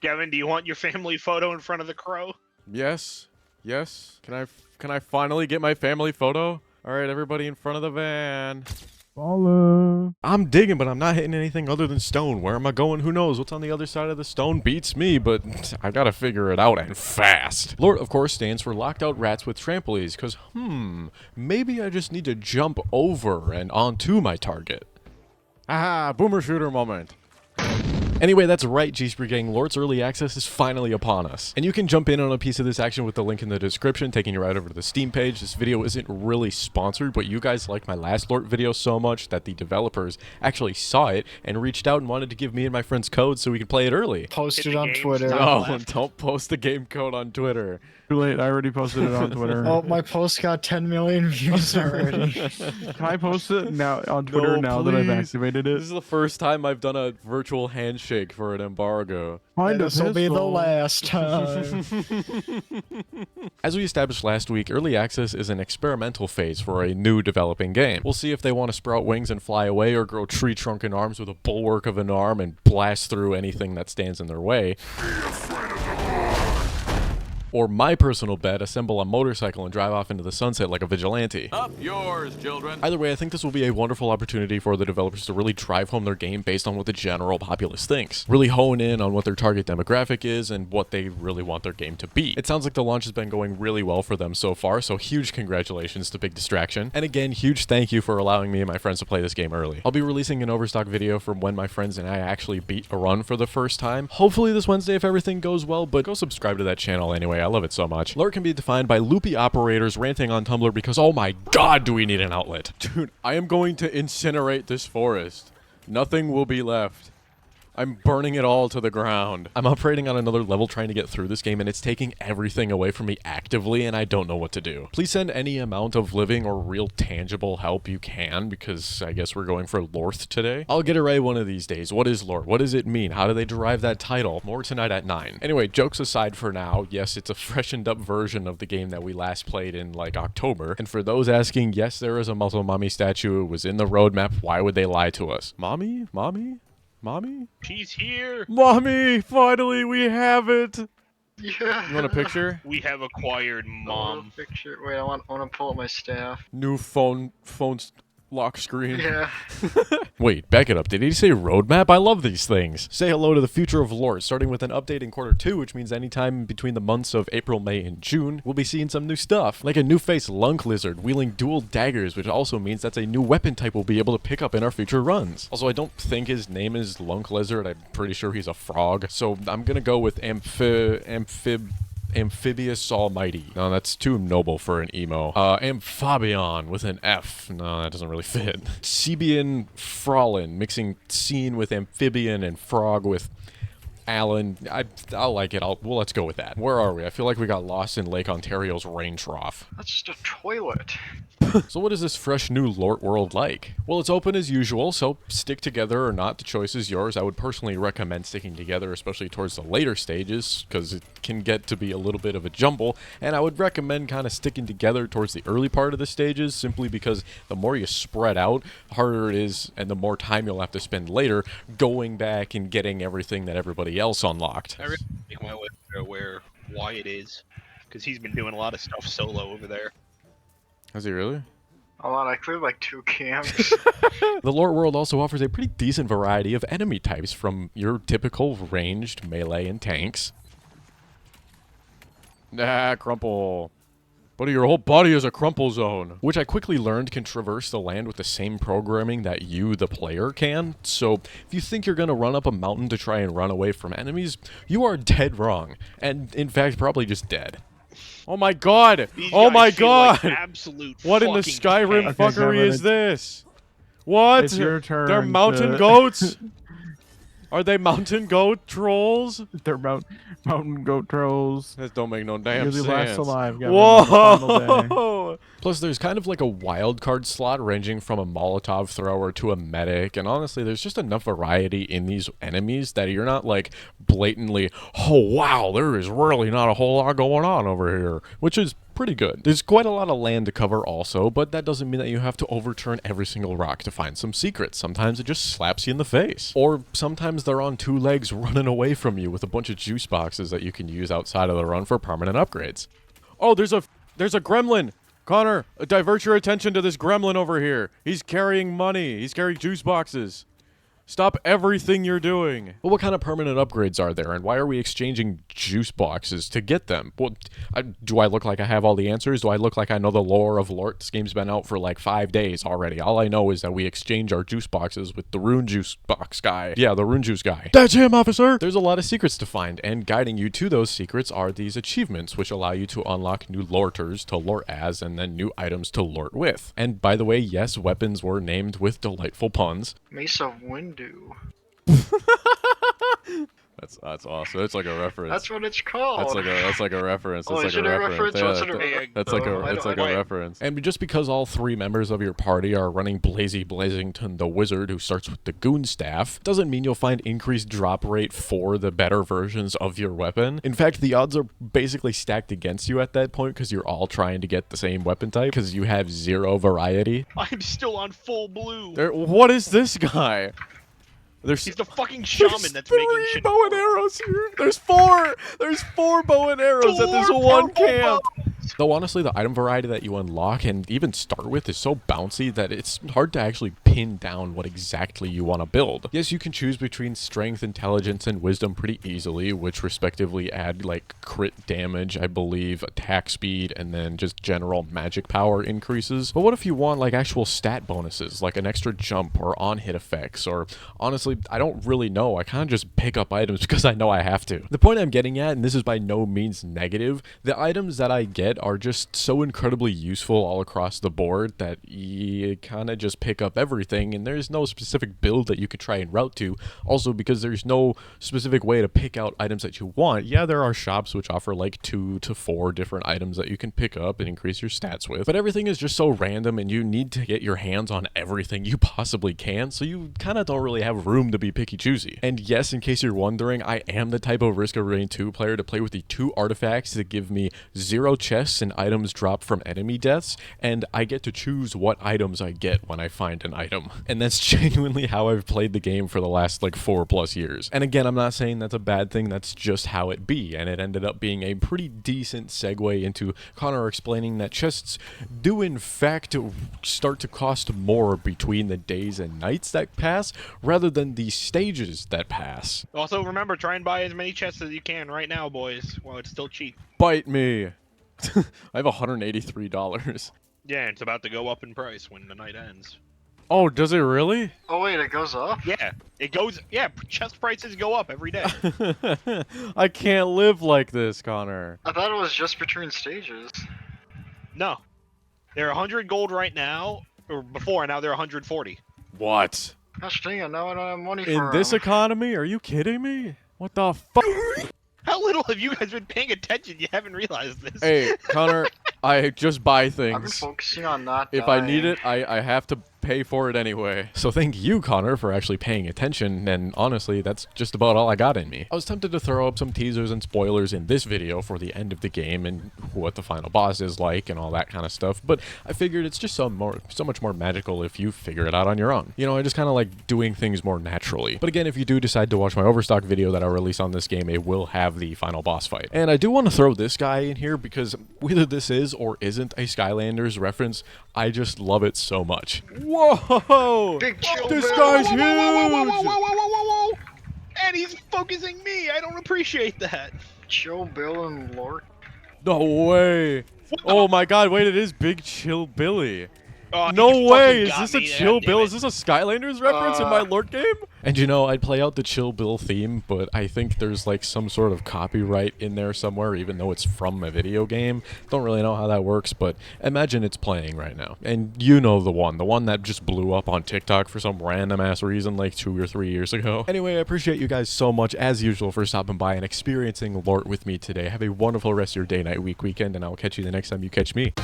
Gavin, do you want your family photo in front of the crow? Yes. Yes. Can I finally get my family photo? All right, everybody in front of the van. Follow. I'm digging, but I'm not hitting anything other than stone. Where am I going? Who knows? What's on the other side of the stone beats me, but I gotta figure it out, and fast. Lort, of course, stands for locked out rats with trampolines, because, maybe I just need to jump over and onto my target. Aha, boomer shooter moment. Anyway, that's right, gspree gang, Lort's early access is finally upon us. And you can jump in on a piece of this action with the link in the description, taking you right over to the Steam page. This video isn't really sponsored, but you guys liked my last Lort video so much that the developers actually saw it and reached out and wanted to give me and my friends codes so we could play it early. Post Hit it the on game, Twitter. stop. No, don't post the game code on Twitter. Too late. I already posted it on Twitter. Oh, my post got 10 million views already. Can I post it now on Twitter No, now that I've please. activated This it? is the first time I've done a virtual handshake for an embargo. Find a This will be the pistol. last time. As we established last week, early access is an experimental phase for a new developing game. We'll see if they want to sprout wings and fly away or grow tree trunking arms with a bulwark of an arm and blast through anything that stands in their way. Or my personal bet, assemble a motorcycle and drive off into the sunset like a vigilante. Up yours, children. Either way, I think this will be a wonderful opportunity for the developers to really drive home their game based on what the general populace thinks. Really hone in on what their target demographic is and what they really want their game to be. It sounds like the launch has been going really well for them so far, so huge congratulations to Big Distraction. And again, huge thank you for allowing me and my friends to play this game early. I'll be releasing an overstock video from when my friends and I actually beat a run for the first time. Hopefully this Wednesday if everything goes well, but go subscribe to that channel anyway. I love it so much. Lort can be defined by loopy operators ranting on Tumblr because, oh my god, do we need an outlet. Dude, I am going to incinerate this forest. Nothing will be left. I'm burning it all to the ground. I'm operating on another level trying to get through this game, and it's taking everything away from me actively, and I don't know what to do. Please send any amount of living or real tangible help you can, because I guess we're going for Lort today. I'll get it right one of these days. What is Lort? What does it mean? How do they derive that title? More tonight at 9. Anyway, jokes aside for now, yes, it's a freshened up version of the game that we last played in, like, October. And for those asking, yes, there is a Muscle Mommy statue. It was in the roadmap. Why would they lie to us? Mommy? Mommy? Mommy? She's here. Mommy! Finally, we have it! Yeah. You want a picture? We have acquired Mom. Picture. Wait, I want to pull up my staff. New phone's lock screen. Yeah. Wait, back it up. Did he say roadmap? I love these things. Say hello to the future of Lort, starting with an update in Q2, which means anytime between the months of April, May, and June, we'll be seeing some new stuff. Like a new face lunk lizard wielding dual daggers, which also means that's a new weapon type we'll be able to pick up in our future runs. Also, I don't think his name is lunk lizard. I'm pretty sure he's a frog. So I'm gonna go with Amphibious Almighty. No, that's too noble for an emo. Amphibion with an F. No, that doesn't really fit. Cebian Frolin, mixing scene with amphibian and frog with Alan. I'll like it. Well, let's go with that. Where are we? I feel like we got lost in Lake Ontario's rain trough. That's just a toilet. So what is this fresh new Lort world like? Well, it's open as usual, so stick together or not, the choice is yours. I would personally recommend sticking together, especially towards the later stages, because it can get to be a little bit of a jumble, and I would recommend kind of sticking together towards the early part of the stages, simply because the more you spread out, the harder it is, and the more time you'll have to spend later going back and getting everything that everybody else unlocked. I really make my way where Wyatt is, because he's been doing a lot of stuff solo over there. Is he really? Hold on, I cleared like 2 camps. The Lort world also offers a pretty decent variety of enemy types, from your typical ranged, melee, and tanks. Ah, crumple. Buddy, your whole body is a crumple zone. Which I quickly learned can traverse the land with the same programming that you, the player, can. So, if you think you're gonna run up a mountain to try and run away from enemies, you are dead wrong. And, in fact, probably just dead. Oh my god! These Oh guys my feel god! like absolute What in the fucking Skyrim tanks. Okay, fuckery Gavin, is this? What? It's your turn. They're mountain to- goats? Are they mountain goat trolls? They're mountain goat trolls. That don't make no damn You're the sense. last alive, Gavin, on the final day. Whoa! Plus, there's kind of like a wild card slot ranging from a Molotov thrower to a medic, and honestly, there's just enough variety in these enemies that you're not like blatantly, oh wow, there is really not a whole lot going on over here, which is pretty good. There's quite a lot of land to cover also, but that doesn't mean that you have to overturn every single rock to find some secrets. Sometimes it just slaps you in the face. Or sometimes they're on 2 legs running away from you with a bunch of juice boxes that you can use outside of the run for permanent upgrades. Oh, there's a gremlin! Connor, divert your attention to this gremlin over here. He's carrying money. He's carrying juice boxes. Stop everything you're doing. But what kind of permanent upgrades are there, and why are we exchanging juice boxes to get them? Well, do I look like I have all the answers? Do I look like I know the lore of Lort? This game's been out for like 5 days already. All I know is that we exchange our juice boxes with the rune juice box guy. Yeah, the rune juice guy. That's him, officer! There's a lot of secrets to find, and guiding you to those secrets are these achievements, which allow you to unlock new Lorters to Lort as, and then new items to Lort with. And by the way, yes, weapons were named with delightful puns. Mace of Windu. That's awesome. It's like a reference. That's what it's called. That's like a reference. Oh, It's is like it a a reference. reference? What's it Yeah, a- that's like Oh, I a don't- reference. And just because all 3 members of your party are running Blazy Blazington the Wizard, who starts with the Goon Staff, doesn't mean you'll find increased drop rate for the better versions of your weapon. In fact, the odds are basically stacked against you at that point because you're all trying to get the same weapon type because you have 0 variety. I'm still on full blue. What is this guy? There's He's the fucking shaman that's making three shit. bow and arrows here. There's 4. There's 4 bow and arrows at this 4 one purple camp. bows. Though honestly, the item variety that you unlock and even start with is so bouncy that it's hard to actually pin down what exactly you want to build. Yes, you can choose between strength, intelligence, and wisdom pretty easily, which respectively add like crit damage, I believe, attack speed, and then just general magic power increases. But what if you want like actual stat bonuses, like an extra jump or on-hit effects, or honestly, I don't really know. I kind of just pick up items because I know I have to. The point I'm getting at, and this is by no means negative, the items that I get are just so incredibly useful all across the board that you kind of just pick up everything, and there's no specific build that you could try and route to. Also, because there's no specific way to pick out items that you want. Yeah, there are shops which offer like 2 to 4 different items that you can pick up and increase your stats with, but everything is just so random and you need to get your hands on everything you possibly can, so you kind of don't really have room to be picky choosy. And yes, in case you're wondering, I am the type of Risk of Rain 2 player to play with the 2 artifacts that give me 0 chests and items drop from enemy deaths, and I get to choose what items I get when I find an item. And that's genuinely how I've played the game for the last like 4+ years. And again, I'm not saying that's a bad thing, that's just how it be, and it ended up being a pretty decent segue into Connor explaining that chests do in fact start to cost more between the days and nights that pass, rather than the stages that pass. Also, remember, try and buy as many chests as you can right now, boys, while it's still cheap. Bite me! I have $183. Yeah, it's about to go up in price when the night ends. Oh, does it really? Oh wait, it goes up? Yeah, it goes. Yeah, chest prices go up every day. I can't live like this, Connor. I thought it was just between stages. No, they're 100 gold right now, or before. Now they're 140. What? Gosh dang it, now I don't have money for In this 'em. economy? Are you kidding me? What the fuck? How little have you guys been paying attention? You haven't realized this. Hey, Connor, I just buy I've been things. focusing on not If I dying. need it, I have to pay for it anyway. So thank you, Connor, for actually paying attention, and honestly, that's just about all I got in me. I was tempted to throw up some teasers and spoilers in this video for the end of the game and what the final boss is like and all that kind of stuff, but I figured it's just so much more magical if you figure it out on your own. You know, I just kind of like doing things more naturally. But again, if you do decide to watch my Overstock video that I release on this game, it will have the final boss fight. And I do want to throw this guy in here because whether this is or isn't a Skylanders reference, I just love it so much. Whoa! Big chill, This Bill. guy's Whoa, whoa, whoa, whoa, huge! whoa, whoa, whoa, whoa. And he's focusing me. I don't appreciate that. Chill Bill and Lort. No way! What the- Oh my god, wait, it is Big Chill Billy. Oh, he No fucking way! Is got this a me, Chill damn Bill? it. Is this a Skylanders reference in my Lort game? And you know, I'd play out the Chill Bill theme, but I think there's like some sort of copyright in there somewhere, even though it's from a video game. Don't really know how that works, but imagine it's playing right now. And you know the one that just blew up on TikTok for some random ass reason like 2 or 3 years ago. Anyway, I appreciate you guys so much, as usual, for stopping by and experiencing Lort with me today. Have a wonderful rest of your day, night, week, weekend, and I'll catch you the next time you catch me.